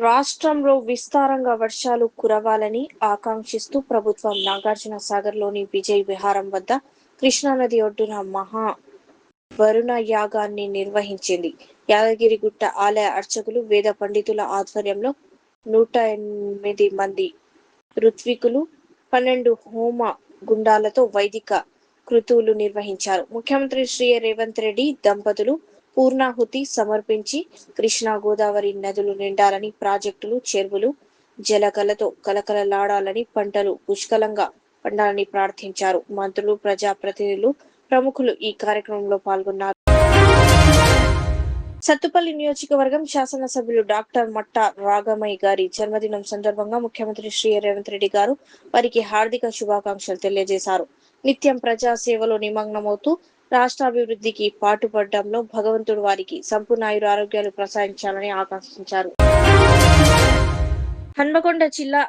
రాష్ట్రంలో విస్తారంగా వర్షాలు కురవాలని ఆకాంక్షిస్తూ ప్రభుత్వం నాగార్జున సాగర్లోని విజయ్ విహారం వద్ద కృష్ణానది ఒడ్డున మహా వరుణ యాగాన్ని నిర్వహించింది. యాదగిరిగుట్ట ఆలయ అర్చకులు, వేద పండితుల ఆధ్వర్యంలో 108 మంది ఋత్వికులు 12 హోమ గుండాలతో వైదిక క్రతువులు నిర్వహించారు. ముఖ్యమంత్రి శ్రీ రేవంత్ రెడ్డి దంపతులు పూర్ణాహుతి సమర్పించి కృష్ణా గోదావరి నదులు నిండాలని, ప్రాజెక్టులు, చెరువులు జలకలతో కలకలలాడాలని, పంటలు పుష్కలంగా పండాలని ప్రార్థించారు. మంత్రులు, ప్రజాప్రతినిధులు, ప్రముఖులు ఈ కార్యక్రమంలో పాల్గొన్నారు. సత్తుపల్లి నియోజకవర్గం శాసనసభ్యులు డాక్టర్ మట్టా రాగమయ్య గారి జన్మదినం సందర్భంగా ముఖ్యమంత్రి శ్రీ రేవంత్ రెడ్డి గారు వారికి హార్దిక శుభాకాంక్షలు తెలియజేశారు. నిత్యం ప్రజాసేవలో నిమగ్నమవుతూ రాష్ట్రాభివృద్ధికి పాటుపడడంలో భగవంతుడు వారికి సంపూర్ణ ఆరోగ్యాలు ప్రసాదించాలని ఆకాంక్షించారు. హన్మకొండ జిల్లా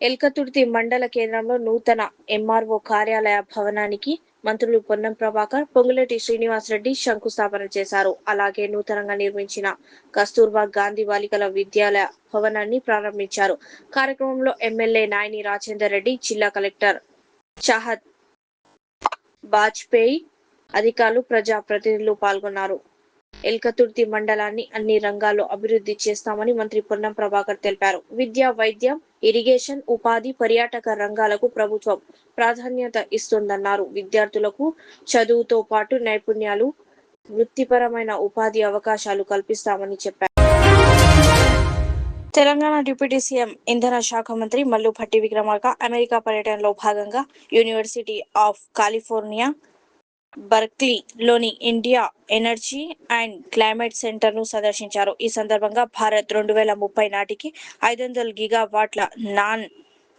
ఎల్కతుర్తి మండల కేంద్రంలో నూతన ఎంఆర్ఓ కార్యాలయ భవనానికి మంత్రులు పొన్నం ప్రభాకర్, పొంగులేటి శ్రీనివాసరెడ్డి శంకుస్థాపన చేశారు. అలాగే నూతనంగా నిర్మించిన కస్తూర్బా గాంధీ బాలికల విద్యాలయ భవనాన్ని ప్రారంభించారు. కార్యక్రమంలో ఎమ్మెల్యే నాయని రాజేందర్ రెడ్డి, జిల్లా కలెక్టర్ చాహత్ బాజ్పేయి, అధికారులు, ప్రజా ప్రతినిధులు పాల్గొన్నారు. ఎల్కతుర్తి మండలాన్ని అన్ని రంగాల్లో అభివృద్ధి చేస్తామని మంత్రి పొన్నం ప్రభాకర్ తెలిపారు. విద్య, వైద్యం, ఇరిగేషన్, ఉపాధి, పర్యాటక రంగాలకు ప్రభుత్వం ప్రాధాన్యత ఇస్తుందన్నారు. విద్యార్థులకు చదువుతో పాటు నైపుణ్యాలు, వృత్తిపరమైన ఉపాధి అవకాశాలు కల్పిస్తామని చెప్పారు. తెలంగాణ డిప్యూటీ సీఎం ఇంధన శాఖ మంత్రి మల్లు భట్టి విక్రమార్క అమెరికా పర్యటనలో భాగంగా యూనివర్సిటీ ఆఫ్ కాలిఫోర్నియా బర్క్లీలోని India energy and climate centre ను సందర్శించారు. ఈ సందర్భంగా భారత్ 2030 నాటికి 500 గిగావాట్ల నాన్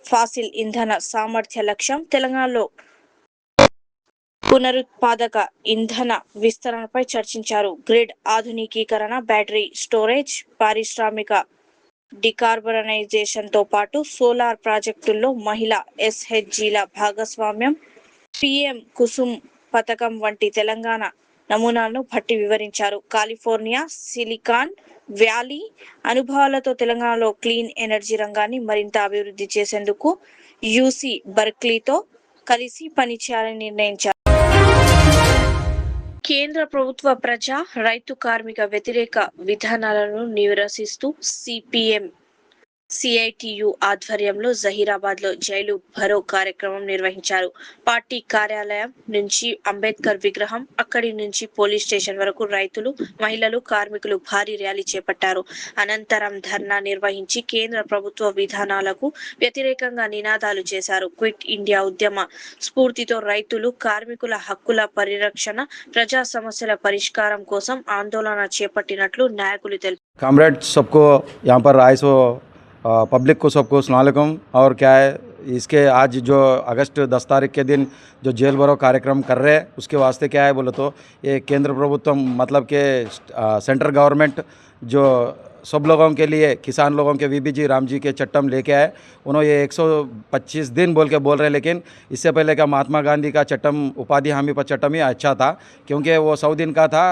ఫాసిల్ ఇంధన సామర్థ్య లక్ష్యం, తెలంగాణలో పునరుత్పాదక ఇంధన విస్తరణపై చర్చించారు. గ్రిడ్ ఆధునికీకరణ, బ్యాటరీ స్టోరేజ్, పారిశ్రామిక డికార్బనైజేషన్ తో పాటు సోలార్ ప్రాజెక్టుల్లో మహిళా ఎస్హెచ్జీల భాగస్వామ్యం, పీఎం కుసుమ్ పథకం వంటి తెలంగాణ నమూనాలను భట్టి వివరించారు. కాలిఫోర్నియా సిలికాన్ వ్యాలీ అనుభవాలతో తెలంగాణలో క్లీన్ ఎనర్జీ రంగాన్ని మరింత అభివృద్ధి చేసేందుకు యూసీ బర్క్లీతో కలిసి పనిచేయాలని నిర్ణయించారు. కేంద్ర ప్రభుత్వ ప్రజా, రైతు, కార్మిక వ్యతిరేక విధానాలను నిరసిస్తూ సిపిఎం సిఐటియు ఆధ్వర్యంలో జహీరాబాద్ లో జైలు భరో కార్యక్రమం నిర్వహించారు. పార్టీ కార్యాలయం నుంచి అంబేద్కర్ విగ్రహం, అక్కడి నుంచి పోలీస్ స్టేషన్ వరకు రైతులు, మహిళలు, కార్మికులు భారీ ర్యాలీ చేపట్టారు. అనంతరం ధర్నా నిర్వహించి కేంద్ర ప్రభుత్వ విధానాలకు వ్యతిరేకంగా నినాదాలు చేశారు. క్విట్ ఇండియా ఉద్యమ స్ఫూర్తితో రైతులు, కార్మికుల హక్కుల పరిరక్షణ, ప్రజా సమస్యల పరిష్కారం కోసం ఆందోళన చేపట్టినట్లు నాయకులు తెలిపారు. पब्लिक को सबको अस्सलाम वालेकुम। और क्या है, इसके आज जो अगस्त 10 तारीख के दिन जो जेल भरो कार्यक्रम कर रहे हैं उसके वास्ते क्या है बोले तो ये केंद्र प्रभुत्व मतलब के सेंट्रल गवर्नमेंट जो सब लोगों के लिए, किसान लोगों के वीबीजी रामजी के चट्टम लेके आए। उन्होंने ये 125 दिन बोल रहे, लेकिन इससे पहले का महात्मा गांधी का चट्टम, उपाधि हामी पर चट्टम ही अच्छा था, क्योंकि वो 100 दिन का था।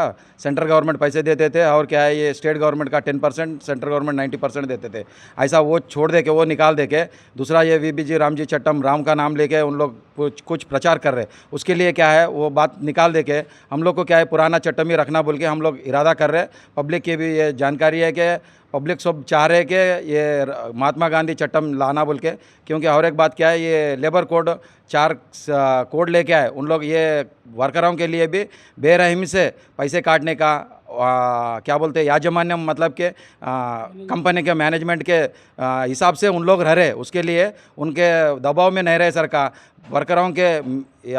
सेंट्रल गवर्नमेंट पैसे देते थे और क्या है ये स्टेट गवर्नमेंट का 10%, सेंट्रल गवर्नमेंट 90% देते थे। ऐसा वो छोड़ दे के, वो निकाल दे के दूसरा ये वीबीजी रामजी चट्टम, राम का नाम लेके उन लोग कुछ प्रचार कर रहे। उसके लिए क्या है वो बात निकाल दे के हम लोग को क्या है पुराना चट्टम ही रखना बोल के हम लोग इरादा कर रहे। पब्लिक की भी ये जानकारी है कि पब्लिक सब चाह रहे कि ये महात्मा गांधी चट्टम लाना बोल के, क्योंकि और एक बात क्या है ये लेबर कोड 4 कोड लेके आए। उन लोग ये वर्करों के लिए भी बेरहमी से पैसे काटने का क्या बोलते हैं याजमान्य, मतलब के कंपनी के मैनेजमेंट के हिसाब से उन लोग रह रहे। उसके लिए उनके दबाव में नहीं रहे सरकार, वर्करों के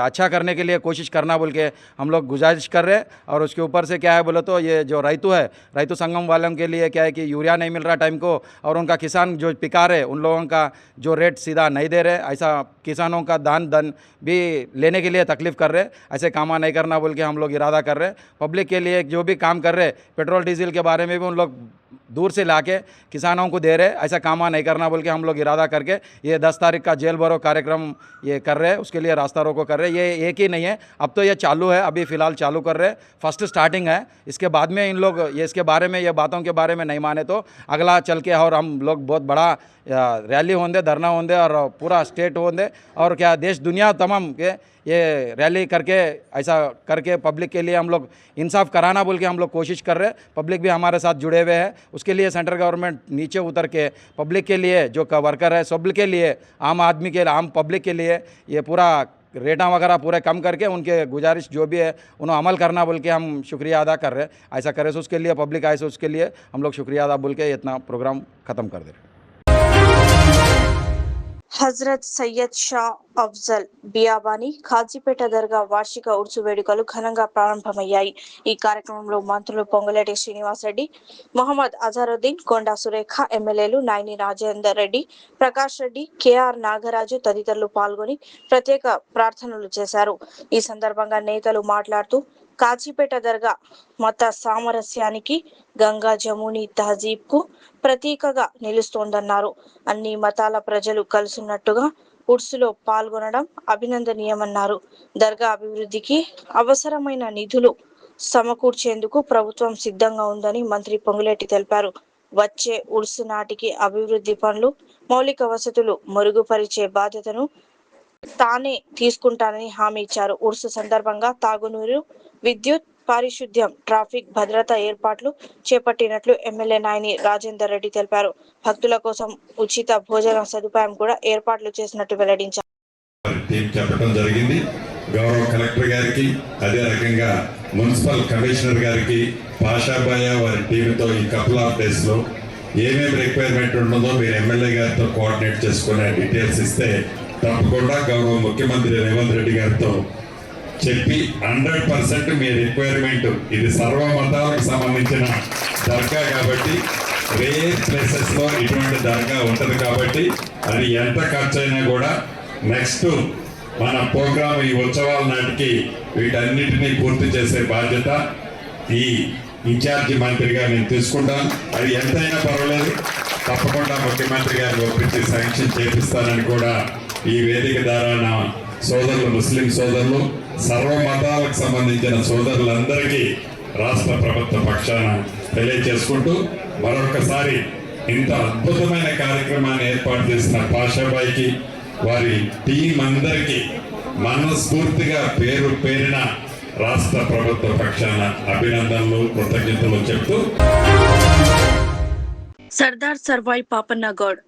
अच्छा करने के लिए कोशिश करना बोल के हम लोग गुजारिश कर रहे हैं। और उसके ऊपर से क्या है बोले तो ये जो రైతు है, రైతు संगम वालों के लिए क्या है कि यूरिया नहीं मिल रहा टाइम को, और उनका किसान जो पिका रहे उन लोगों का जो रेट सीधा नहीं दे रहे। ऐसा किसानों का धन भी लेने के लिए तकलीफ़ कर रहे। ऐसे काम नहीं करना बोल के हम लोग इरादा कर रहे। पब्लिक के लिए जो भी काम कर रहे, पेट्रोल डीजल के बारे में भी उन लोग दूर से लाके किसानों को दे रहे, ऐसा काम नहीं करना बोल के हम लोग इरादा करके ये 10 तारीख का जेल भरो कार्यक्रम ये कर रहे हैं। उसके लिए रास्ता रोको कर रहे हैं। ये एक ही नहीं है, अब तो ये चालू है, अभी फ़िलहाल चालू कर रहे हैं, फर्स्ट स्टार्टिंग है। इसके बाद में इन लोग ये इसके बारे में, ये बातों के बारे में नहीं माने तो अगला चल के और हम लोग बहुत बड़ा रैली होंगे, धरना होंगे और पूरा स्टेट होंगे और क्या देश दुनिया तमाम के ये रैली करके ऐसा करके पब्लिक के लिए हम लोग इंसाफ कराना बोल के हम लोग कोशिश कर रहे हैं। पब्लिक भी हमारे साथ जुड़े हुए हैं। उसके लिए सेंट्रल गवर्नमेंट नीचे उतर के पब्लिक के लिए जो वर्कर है सब के लिए, आम आदमी के, आम पब्लिक के लिए ये पूरा रेटा वगैरह पूरे कम करके उनके गुजारिश जो भी है उन्हें अमल करना बोल के हम शुक्रिया अदा कर रहे हैं। ऐसा करें तो उसके लिए पब्लिक आए, उसके लिए हम लोग शुक्रिया अदा बोल के इतना प्रोग्राम ख़त्म कर दे रहे हैं। హజ్రత్ సయ్యద్ షా అఫ్జల్ బియాబానీ ఖాజీపేట దర్గా వార్షిక ఉర్సు వేడుకలు ఘనంగా ప్రారంభమయ్యాయి. ఈ కార్యక్రమంలో మంత్రులు పొంగులేటి శ్రీనివాసరెడ్డి, మొహమ్మద్ అజారుద్దీన్, కొండా సురేఖ, ఎమ్మెల్యేలు నాయని రాజేందర్ రెడ్డి, ప్రకాష్ రెడ్డి, కేఆర్ నాగరాజు తదితరులు పాల్గొని ప్రత్యేక ప్రార్థనలు చేశారు. ఈ సందర్భంగా నేతలు మాట్లాడుతూ కాజీపేట దర్గా మత సామరస్యానికి, గంగా జముని తహజీబ్ కు ప్రతీకగా నిలుస్తోందన్నారు. అన్ని మతాల ప్రజలు కలుసున్నట్టుగా ఉర్సులో పాల్గొనడం అభినందనీయమన్నారు. దర్గా అభివృద్ధికి అవసరమైన నిధులు సమకూర్చేందుకు ప్రభుత్వం సిద్ధంగా ఉందని మంత్రి పొంగులేటి తెలిపారు. వచ్చే ఉర్సు నాటికి అభివృద్ధి పనులు, మౌలిక వసతులు మెరుగుపరిచే బాధ్యతను తానే తీసుకుంటానని హామీ ఇచ్చారు. ఉర్సు సందర్భంగా తాగునీరు, విద్యుత్, పారిశుద్ధ్యం, ట్రాఫిక్ భద్రతా ఏర్పాట్లు చేపట్టినట్లు ఎమ్మెల్యే నాయని రాజేందర్ రెడ్డి తెలిపారు. భక్తుల కోసం ఉచిత భోజన సదుపాయం కూడా ఏర్పాట్లు చేసినట్టు వెల్లడించారు. చెప్పడం జరిగింది. గౌరవ కలెక్టర్ గారికి, అదే రకంగా మున్సిపల్ కమిషనర్ గారికి, పాషాబాయ వారి టీంతో ఈ కపుల్ ఆఫ్ డేస్ లో ఏమేమి రిక్వైర్మెంట్ ఉంటుందో మీరు ఎమ్మెల్యే గారితో కోఆర్డినేట్ చేసుకునే డీటెయిల్స్ ఇస్తే తప్పకుండా గౌరవ ముఖ్యమంత్రి రేవంత్ రెడ్డి గారితో చెప్పి 100% మీ రిక్వైర్మెంట్, ఇది సర్వ మతాలకు సంబంధించిన దర్గా కాబట్టి రేర్ ప్లేసెస్ లో ఇటువంటి దర్గా ఉంటుంది కాబట్టి అది ఎంత ఖర్చు అయినా కూడా నెక్స్ట్ మన ప్రోగ్రామ్ ఈ ఉత్సవాల నాటికి వీటన్నిటినీ పూర్తి చేసే బాధ్యత ఈ ఇన్ఛార్జి మంత్రిగా నేను తీసుకుంటాను. అది ఎంతైనా పర్వాలేదు, తప్పకుండా ముఖ్యమంత్రి గారిని ఒప్పించి శాంక్షన్ చేపిస్తానని కూడా ఈ వేదిక ద్వారా నా సోదరులు, ముస్లిం సోదరులు, సర్వ మతాలకు సంబంధించిన సోదరులందరికీ రాష్ట్ర ప్రభుత్వ పక్షాన తెలియజేసుకుంటూ మరొకసారి ఇంత అద్భుతమైన కార్యక్రమాన్ని ఏర్పాటు చేసిన పాషాబాయికి, వారి టీం అందరికీ మనస్ఫూర్తిగా పేరు పేరిన రాష్ట్ర ప్రభుత్వ పక్షాన అభినందనలు, కృతజ్ఞతలు చెప్తూ సర్దార్ సర్వాయి పాపన్న గౌడ్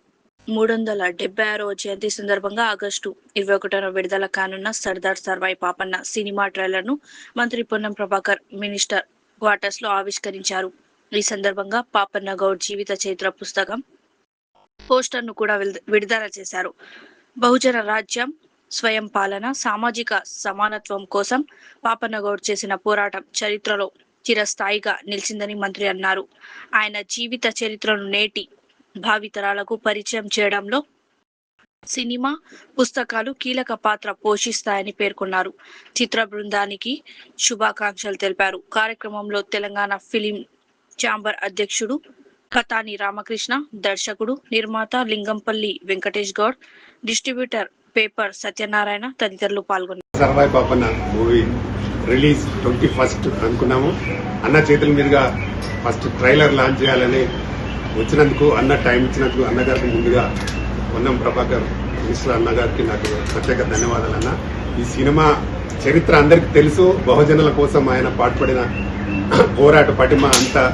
376వ జయంతి సందర్భంగా ఆగస్టు 21న విడుదల కానున్న సర్దార్ సర్వాయి పాపన్న సినిమా ట్రైలర్ ను మంత్రి పొన్నం ప్రభాకర్ మినిస్టర్ క్వార్టర్స్ లో ఆవిష్కరించారు. ఈ సందర్భంగా పాపన్న గౌడ్ జీవిత చరిత్ర పుస్తకం పోస్టర్ ను కూడా విడుదల చేశారు. బహుజన రాజ్యం, స్వయం పాలన, సామాజిక సమానత్వం కోసం పాపన్న గౌడ్ చేసిన పోరాటం చరిత్రలో చిరస్థాయిగా నిలిచిందని మంత్రి అన్నారు. ఆయన జీవిత చరిత్రను నేటి భావితరాలకు పరిచయం చేయడంలో సినిమా, పుస్తకాలు కీలక పాత్ర పోషిస్తాయని పేర్కొన్నారు. చిత్ర బృందానికి శుభాకాంక్షలు తెలిపారు. కార్యక్రమంలో తెలంగాణ ఫిలిం ఛాంబర్ అధ్యక్షుడు కతాని రామకృష్ణ, దర్శకుడు, నిర్మాత లింగంపల్లి వెంకటేష్ గౌడ్, డిస్ట్రిబ్యూటర్ పేపర్ సత్యనారాయణ తదితరులు పాల్గొన్నారు. Sarvai Papanna movie release 21st అనుకున్నాము. అన్న చేతుల మీదుగా ఫస్ట్ ట్రైలర్ లాంచ్ చేయాలని వచ్చినందుకు, అన్న టైం ఇచ్చినందుకు అన్నగారికి ముందుగా పొన్నం ప్రభాకర్ మినిస్టర్ అన్నగారికి నాకు ప్రత్యేక ధన్యవాదాలు. అన్న, ఈ సినిమా చరిత్ర అందరికీ తెలుసు. బహుజనుల కోసం ఆయన పాటుపడిన పోరాట పటిమ అంతా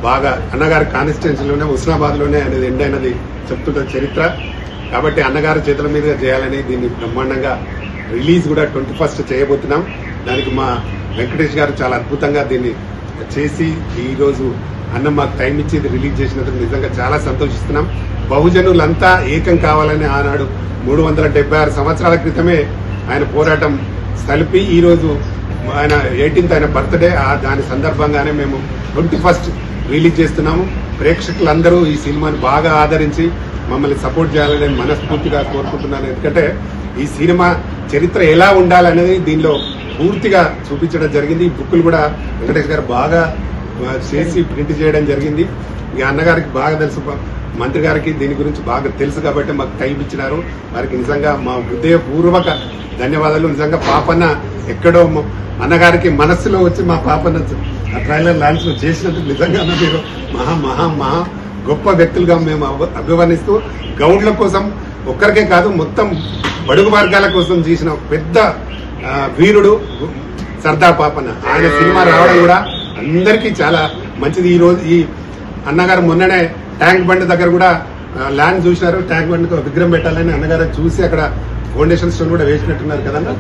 బాగా అన్నగారి కాన్స్టిట్యున్సీలోనే, హుస్నాబాద్ లోనే అనేది ఎండ్ అయినది చెప్తుంటారు చరిత్ర. కాబట్టి అన్నగారి చేతుల మీదుగా చేయాలని దీన్ని బ్రహ్మాండంగా రిలీజ్ కూడా 21st చేయబోతున్నాం. దానికి మా వెంకటేష్ గారు చాలా అద్భుతంగా దీన్ని చేసి ఈరోజు అన్న మాకు టైం ఇచ్చి ఇది రిలీజ్ చేసినందుకు నిజంగా చాలా సంతోషిస్తున్నాం. బహుజనులంతా ఏకం కావాలని ఆనాడు 376 సంవత్సరాల క్రితమే ఆయన పోరాటం కలిపి ఈరోజు ఆయన 18th ఆయన బర్త్డే, దాని సందర్భంగానే మేము 21st రిలీజ్ చేస్తున్నాము. ప్రేక్షకులందరూ ఈ సినిమాను బాగా ఆదరించి మమ్మల్ని సపోర్ట్ చేయాలని మనస్ఫూర్తిగా కోరుకుంటున్నాను. ఎందుకంటే ఈ సినిమా చరిత్ర ఎలా ఉండాలనేది దీనిలో పూర్తిగా చూపించడం జరిగింది. ఈ బుక్కులు కూడా వెంకటేష్ గారు బాగా చేసి ప్రింట్ చేయడం జరిగింది. ఇక అన్నగారికి బాగా తెలుసు, మంత్రి గారికి దీని గురించి బాగా తెలుసు కాబట్టి మాకు టైం ఇచ్చినారు. వారికి నిజంగా మా హృదయపూర్వక ధన్యవాదాలు. నిజంగా పాపన్న ఎక్కడో అన్నగారికి మనస్సులో వచ్చి మా పాపన్న ట్రైలర్ లాంచ్ చేసినందుకు నిజంగా మీరు మహా మహా మహా గొప్ప వ్యక్తులుగా మేము అభివర్ణిస్తూ, గౌడ్ల కోసం ఒక్కరికే కాదు మొత్తం బడుగు వర్గాల కోసం చేసిన పెద్ద వీరుడు సర్దార్ పాపన్న. ఆయన సినిమా రావడం కూడా అందరికీ చాలా మంచిది. ఈ రోజు ఈ అన్నగారు మొన్ననే ట్యాంక్ బండ్ దగ్గర కూడా ల్యాండ్ చూసినారు. ట్యాంక్ బండ్ విగ్రహం పెట్టాలని అన్నగారు చూసి అక్కడ ఫౌండేషన్ స్టోన్ కూడా వేసినట్టున్నారు కదన్నా.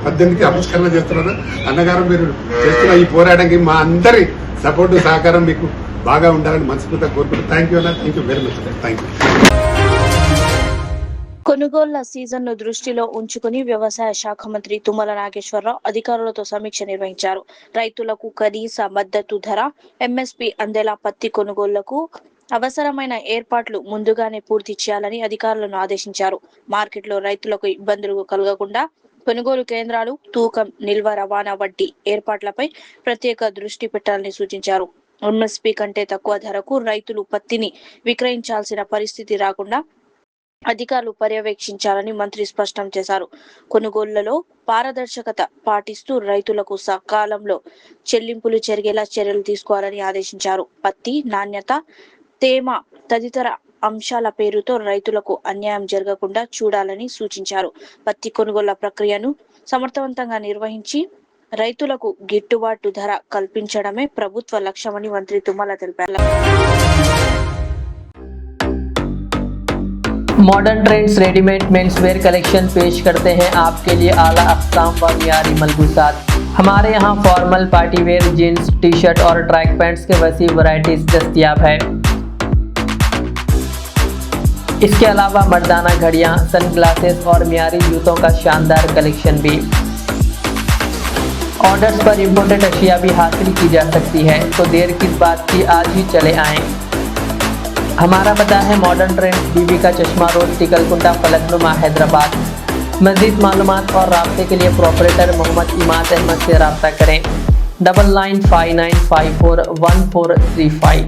18కి ఆవిష్కరణ చేస్తున్నారు. అన్నగారు మీరు చేస్తున్న ఈ పోరాటానికి మా అందరి సపోర్టు సహకారం మీకు బాగా ఉండాలని మనస్ఫూర్తిగా కోరుకుంటూ థ్యాంక్ యూ అన్న. Thank you very much. Thank you. కొనుగోళ్ల సీజన్ ను దృష్టిలో ఉంచుకుని వ్యవసాయ శాఖ మంత్రి తుమ్మల నాగేశ్వరరావు అధికారులతో సమీక్ష నిర్వహించారు. రైతులకు కనీస మద్దతు ధర ఎంఎస్పీ అందేలా పత్తి కొనుగోళ్లకు అవసరమైన ఏర్పాట్లు ముందుగానే పూర్తి చేయాలని అధికారులను ఆదేశించారు. మార్కెట్లో రైతులకు ఇబ్బందులు కలగకుండా కొనుగోలు కేంద్రాలు, తూకం, నిల్వ రవాణా వంటి ఏర్పాట్లపై ప్రత్యేక దృష్టి పెట్టాలని సూచించారు. ఎంఎస్పీ కంటే తక్కువ ధరకు రైతులు పత్తిని విక్రయించాల్సిన పరిస్థితి రాకుండా అధికారులు పర్యవేక్షించాలని మంత్రి స్పష్టం చేశారు. కొనుగోళ్లలో పారదర్శకత పాటిస్తూ రైతులకు సకాలంలో చెల్లింపులు జరిగేలా చర్యలు తీసుకోవాలని ఆదేశించారు. పత్తి నాణ్యత, తేమ తదితర అంశాల పేరుతో రైతులకు అన్యాయం జరగకుండా చూడాలని సూచించారు. పత్తి కొనుగోళ్ల ప్రక్రియను సమర్థవంతంగా నిర్వహించి రైతులకు గిట్టుబాటు ధర కల్పించడమే ప్రభుత్వ లక్ష్యమని మంత్రి తుమ్మల తెలిపారు. Modern trends readymade menswear collection पेश करते हैं आपके लिए आला अक़साम व मियारी मलबूसात। हमारे यहाँ formal party wear, jeans, T shirt और ट्रैक पैंट्स के वसी वैरायटीज दस्तयाब है। इसके अलावा मर्दाना घड़ियाँ, सन ग्लासेस और मियारी जूतों का शानदार कलेक्शन भी। ऑर्डर्स पर इम्पोर्टेड अशिया भी हासिल की जा सकती है, तो देर किस बात की, आज ही चले आएँ। हमारा पता है मॉडर्न ट्रेंड्स, बीबी का चश्मा रोड, टिकलकुंटा, फलकनुमा, हैदराबाद। मज़ीद मालूमात और राब्ते के लिए प्रोपरेटर मोहम्मद इमाद अहमद से रब्ता करें। 9959541435।